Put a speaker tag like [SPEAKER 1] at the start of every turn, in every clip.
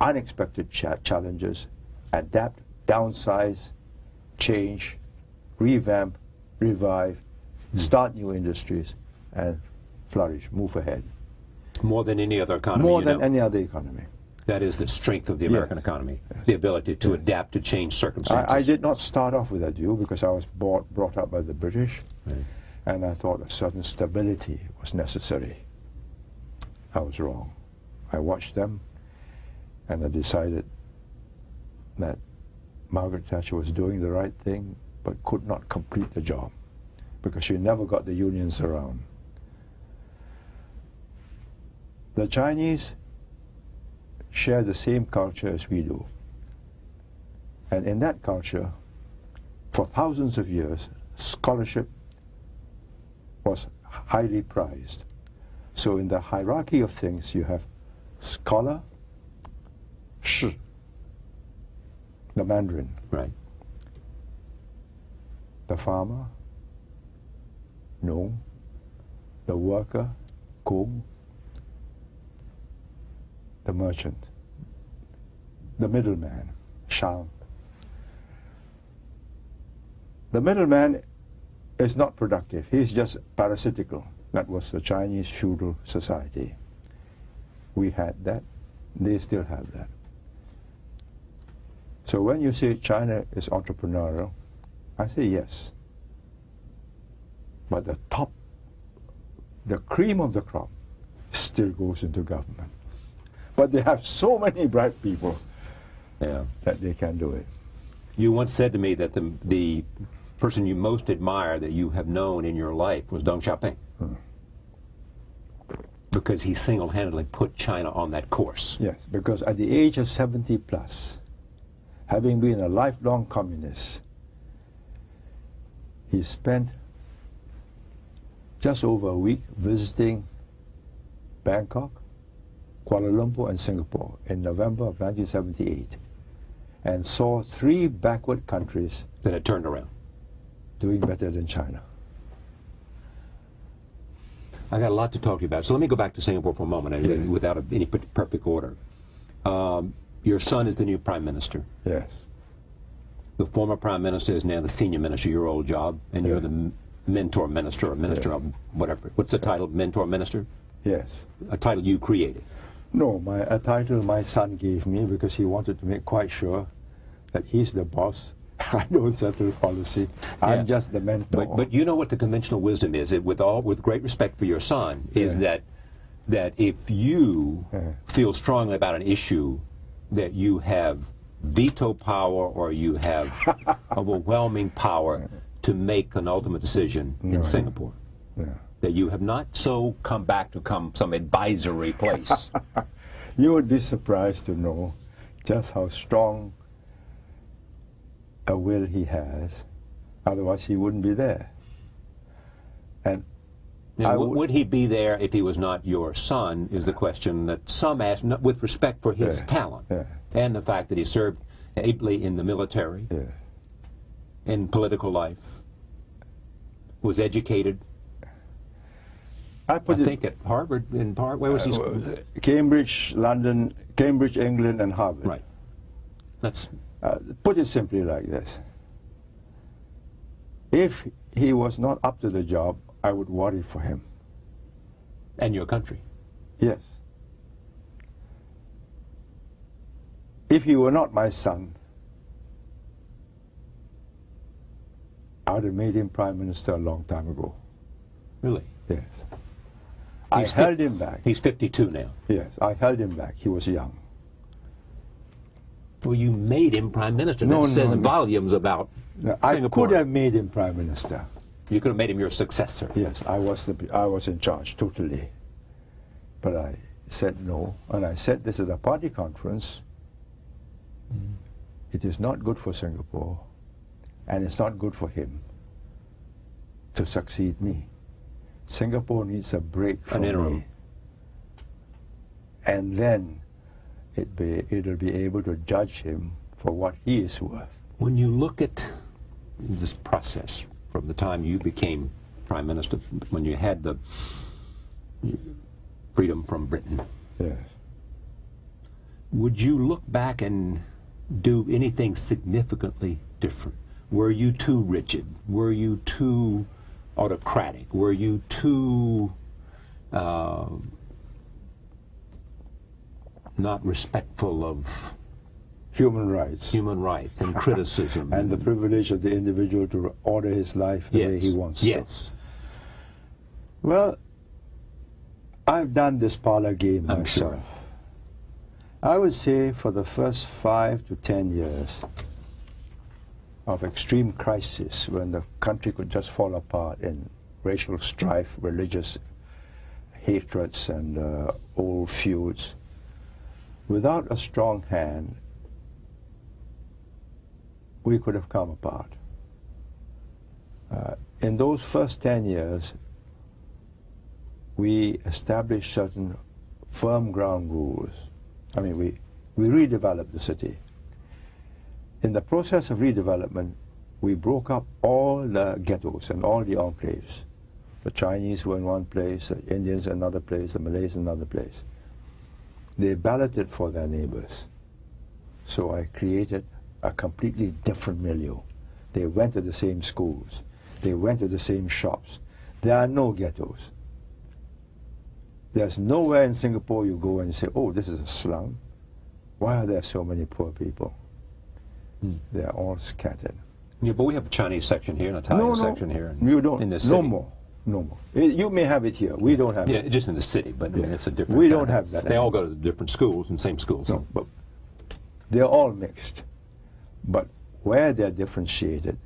[SPEAKER 1] unexpected challenges, adapt, downsize, change, revamp, revive, start new industries, and flourish, move ahead.
[SPEAKER 2] More than any other economy.
[SPEAKER 1] More than any other economy.
[SPEAKER 2] That is the strength of the American economy, the ability to adapt to change circumstances.
[SPEAKER 1] I did not start off with that view because I was brought up by the British, and I thought a certain stability was necessary. I was wrong. I watched them, and I decided that Margaret Thatcher was doing the right thing, but could not complete the job because she never got the unions around. The Chinese share the same culture as we do. And in that culture, for thousands of years, scholarship was highly prized. So in the hierarchy of things, you have scholar, shi, the Mandarin.
[SPEAKER 2] Right.
[SPEAKER 1] The farmer, nong, the worker, kung, the merchant, the middleman, shang. The middleman is not productive. He's just parasitical. That was the Chinese feudal society. We had that. They still have that. So when you say China is entrepreneurial, I say yes. But the top, the cream of the crop, still goes into government. But they have so many bright people that they can do it.
[SPEAKER 2] You once said to me that the person you most admire that you have known in your life was Deng Xiaoping. Because he single-handedly put China on that course.
[SPEAKER 1] Yes, because at the age of 70 plus, having been a lifelong communist, he spent just over a week visiting Bangkok, Kuala Lumpur and Singapore in November of 1978 and saw 3 backward countries
[SPEAKER 2] that had turned around,
[SPEAKER 1] doing better than China.
[SPEAKER 2] I got a lot to talk to you about, so let me go back to Singapore for a moment, without any perfect order. Your son is the new Prime Minister.
[SPEAKER 1] Yes.
[SPEAKER 2] The former Prime Minister is now the senior minister, your old job, and you're the mentor minister, or minister of whatever. What's the title, mentor minister?
[SPEAKER 1] Yes.
[SPEAKER 2] A title you created.
[SPEAKER 1] No, a title my son gave me because he wanted to make quite sure that he's the boss. I don't settle policy. I'm just the mentor.
[SPEAKER 2] But you know what the conventional wisdom is, with great respect for your son, is that if you feel strongly about an issue, that you have veto power or you have overwhelming power to make an ultimate decision in Singapore. That you have not come back to some advisory place.
[SPEAKER 1] You would be surprised to know just how strong a will he has. Otherwise, he wouldn't be there. And
[SPEAKER 2] now, would he be there if he was not your son, is the question that some ask, with respect for his talent and the fact that he served ably in the military, in political life, was educated. I think at Harvard, in part. Where was he?
[SPEAKER 1] Cambridge, London, Cambridge, England, and Harvard.
[SPEAKER 2] Right. Let's
[SPEAKER 1] put it simply like this. If he was not up to the job, I would worry for him.
[SPEAKER 2] And your country.
[SPEAKER 1] Yes. If he were not my son, I would have made him Prime Minister a long time ago.
[SPEAKER 2] Really?
[SPEAKER 1] Yes. I held him back.
[SPEAKER 2] He's 52 now.
[SPEAKER 1] Yes, I held him back. He was young.
[SPEAKER 2] Well, you made him Prime Minister. That says volumes about Singapore.
[SPEAKER 1] I could have made him Prime Minister.
[SPEAKER 2] You could have made him your successor.
[SPEAKER 1] Yes, I was in charge totally. But I said no, and I said this at a party conference. It is not good for Singapore, and it's not good for him to succeed me. Singapore needs a break from me. And then it'll be able to judge him for what he is worth.
[SPEAKER 2] When you look at this process from the time you became Prime Minister, when you had the freedom from Britain, would you look back and do anything significantly different? Were you too rigid? Were you too autocratic? Were you too not respectful of
[SPEAKER 1] human rights
[SPEAKER 2] and criticism
[SPEAKER 1] and the privilege of the individual to order his life the way he wants to?
[SPEAKER 2] Yes.
[SPEAKER 1] Well, I've done this parlor game
[SPEAKER 2] I'm
[SPEAKER 1] myself.
[SPEAKER 2] sure.
[SPEAKER 1] I would say for the first 5 to 10 years of extreme crisis, when the country could just fall apart in racial strife, religious hatreds, and old feuds, without a strong hand, we could have come apart. In those first 10 years, we established certain firm ground rules. I mean, we redeveloped the city. In the process of redevelopment, we broke up all the ghettos and all the enclaves. The Chinese were in one place, the Indians in another place, the Malays in another place. They balloted for their neighbors. So I created a completely different milieu. They went to the same schools. They went to the same shops. There are no ghettos. There's nowhere in Singapore you go and say, oh, this is a slum. Why are there so many poor people? They're all scattered.
[SPEAKER 2] Yeah, but we have a Chinese section here, an Italian section here.
[SPEAKER 1] You don't.
[SPEAKER 2] In the city.
[SPEAKER 1] No more. No more. You may have it here. We don't have it.
[SPEAKER 2] Yeah, just in the city, but I mean, it's a different.
[SPEAKER 1] We don't have that.
[SPEAKER 2] They all go to the different schools and same schools.
[SPEAKER 1] No, but they're all mixed. But where they're differentiated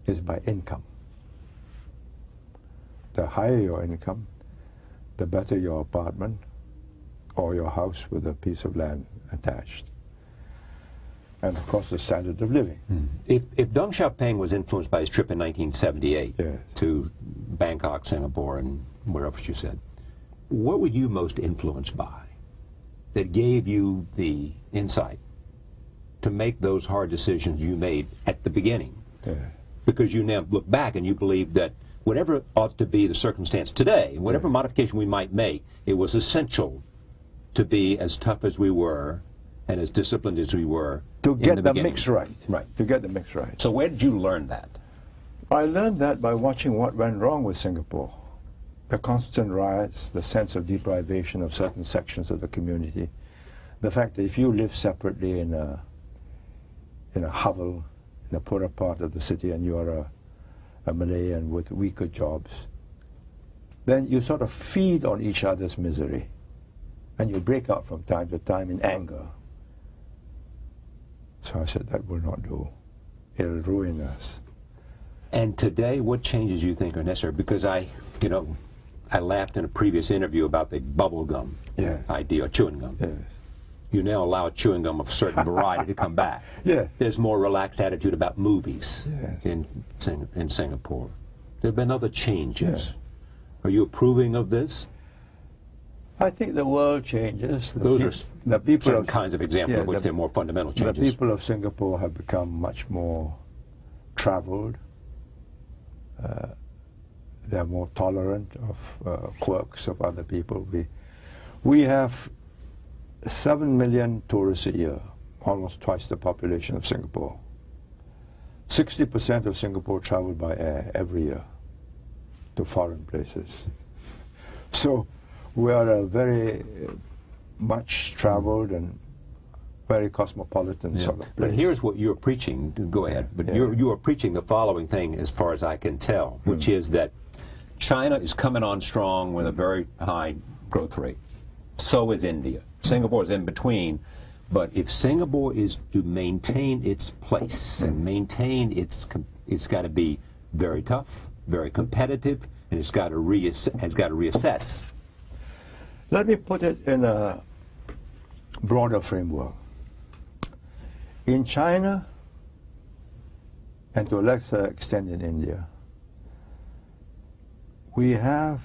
[SPEAKER 1] is by income. The higher your income, the better your apartment or your house with a piece of land attached. And of course the standard of living.
[SPEAKER 2] If Deng Xiaoping was influenced by his trip in 1978 to Bangkok, Singapore, and wherever you said, what were you most influenced by that gave you the insight to make those hard decisions you made at the beginning? Because you now look back and you believe that whatever ought to be the circumstance today, whatever modification we might make, it was essential to be as tough as we were and as disciplined as we were
[SPEAKER 1] to get the mix right. To get the mix right.
[SPEAKER 2] So where did you learn that?
[SPEAKER 1] I learned that by watching what went wrong with Singapore. The constant riots, the sense of deprivation of certain sections of the community, the fact that if you live separately in a hovel in the poorer part of the city and you are a Malay and with weaker jobs, then you sort of feed on each other's misery and you break out from time to time in anger. So I said, that will not do. It'll ruin us.
[SPEAKER 2] And today, what changes you think are necessary? Because I laughed in a previous interview about the bubble gum idea, chewing gum.
[SPEAKER 1] Yes.
[SPEAKER 2] You now allow chewing gum of a certain variety to come back. There's more relaxed attitude about movies in Singapore. There have been other changes. Are you approving of this?
[SPEAKER 1] I think the world changes.
[SPEAKER 2] Those are the people certain kinds of examples of which they're more fundamental changes.
[SPEAKER 1] The people of Singapore have become much more traveled. They're more tolerant of quirks of other people. We have 7 million tourists a year, almost twice the population of Singapore. 60% of Singapore travel by air every year to foreign places. So we are a very much traveled and very cosmopolitan sort of place.
[SPEAKER 2] But here's what you're preaching. Go ahead. But you are preaching the following thing, as far as I can tell, which is that China is coming on strong with a very high growth rate. So is India. Singapore is in between. But if Singapore is to maintain its place and maintain it's got to be very tough, very competitive, and it's got to reassess.
[SPEAKER 1] Let me put it in a broader framework. In China, and to a lesser extent in India, we have